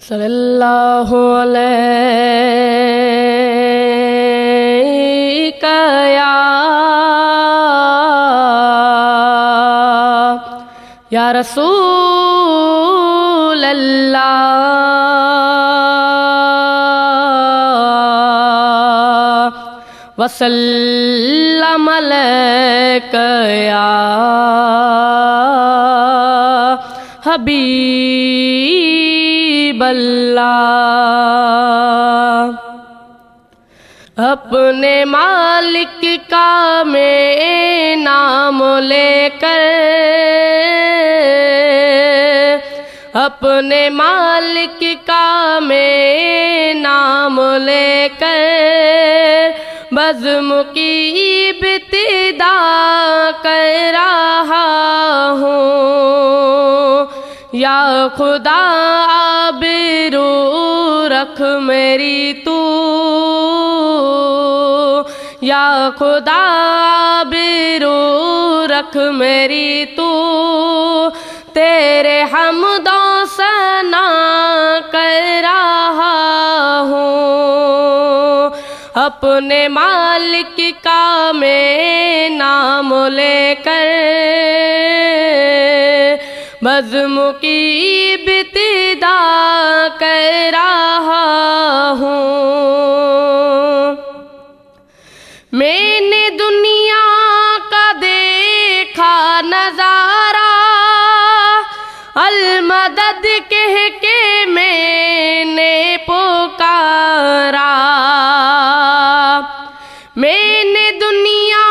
صلی اللہ علیہ یا رسول اللہ وسلم علیک یا حبیب اللہ۔ اپنے مالک کا میں نام لے کر، اپنے مالک کا میں نام لے کر بزم کی ابتدا کر رہا ہوں۔ یا خدا آبرو رکھ میری تو، یا خدا آبرو رکھ میری تو، تیرے حمد و ثنا کر رہا ہوں۔ اپنے مالک کا میں نام لے کر بزم کی ابتدا کر رہا ہوں۔ میں نے دنیا کا دیکھا نظارہ، المدد کہہ کے میں نے پکارا۔ میں نے دنیا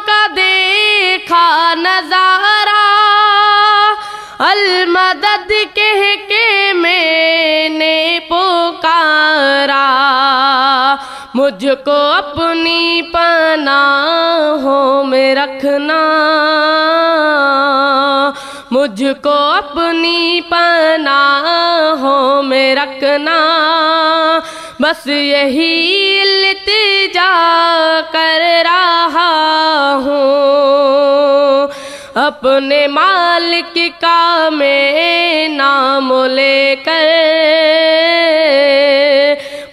کا دیکھا نظارہ، المدد کہہ کے میں نے پکارا۔ مجھ کو اپنی پناہوں میں رکھنا، مجھ کو اپنی پناہوں میں رکھنا، بس یہی التجا کر رہا ہوں۔ اپنے مالک کا میں نام لے کر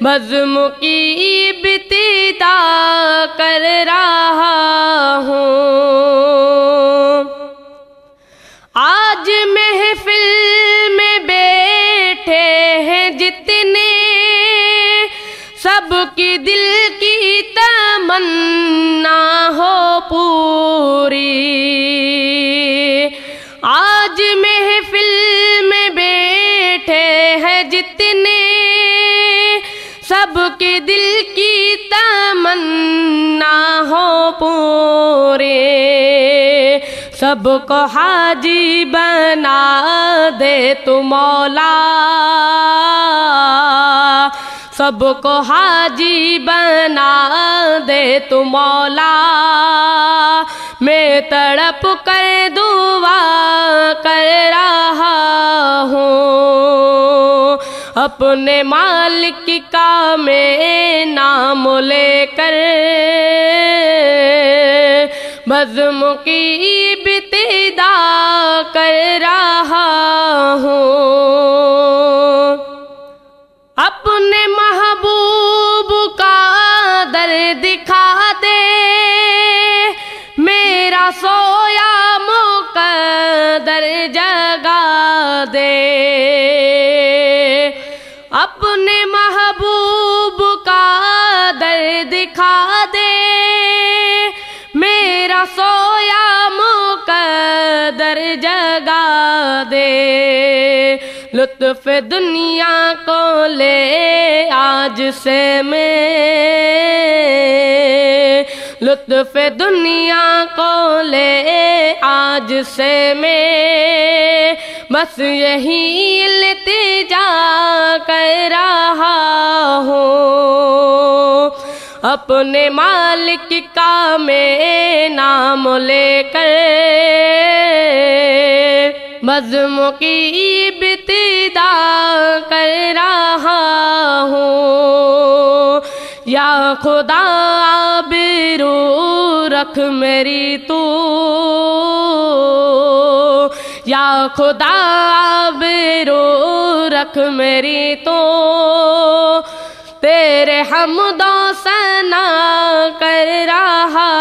بزم کی ابتدا کر رہا ہوں۔ آج محفل میں بیٹھے ہیں جتنے، سب کی دل کی تمنا ہو پوری۔ آج محفل میں بیٹھے ہیں جتنے، سب کے دل کی تمنا ہو پورے۔ سب کو حاجی بنا دے تو مولا، سب کو حاجی بنا دے تو مولا۔ میں تڑپ کر دعا کر رہا ہوں۔ اپنے مالک کا میں نام لے کر بزم کی ابتدا کر رہا ہوں۔ اپنے محبوب کا در دکھا دے، میرا سویا مقدر جگا دے۔ اپنے محبوب کا در دکھا دے، میرا سویا مقدر جگا دے۔ لطف دنیا کو لے آج سے میں، لطف دنیا کو لے آج سے میں، بس یہی التجا کر رہا ہوں۔ اپنے مالک کا میں نام لے کر بزم کی ابتدا کر رہا ہوں۔ یا خدا آبرو رکھ میری تو، یا خدا آبرو رکھ میری تو تیرے حمد و ثنا کر رہا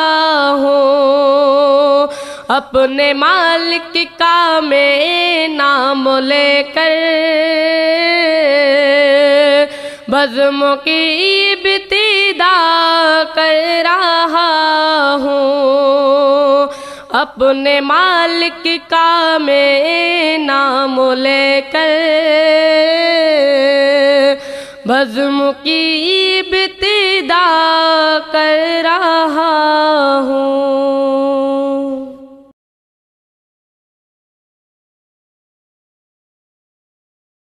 ہوں، اپنے مالک کا میں نام لے کر بزم کی ابتدا کر رہا ہوں، اپنے مالک کا میں نام لے کر بزم کی ابتدا کر رہا ہوں۔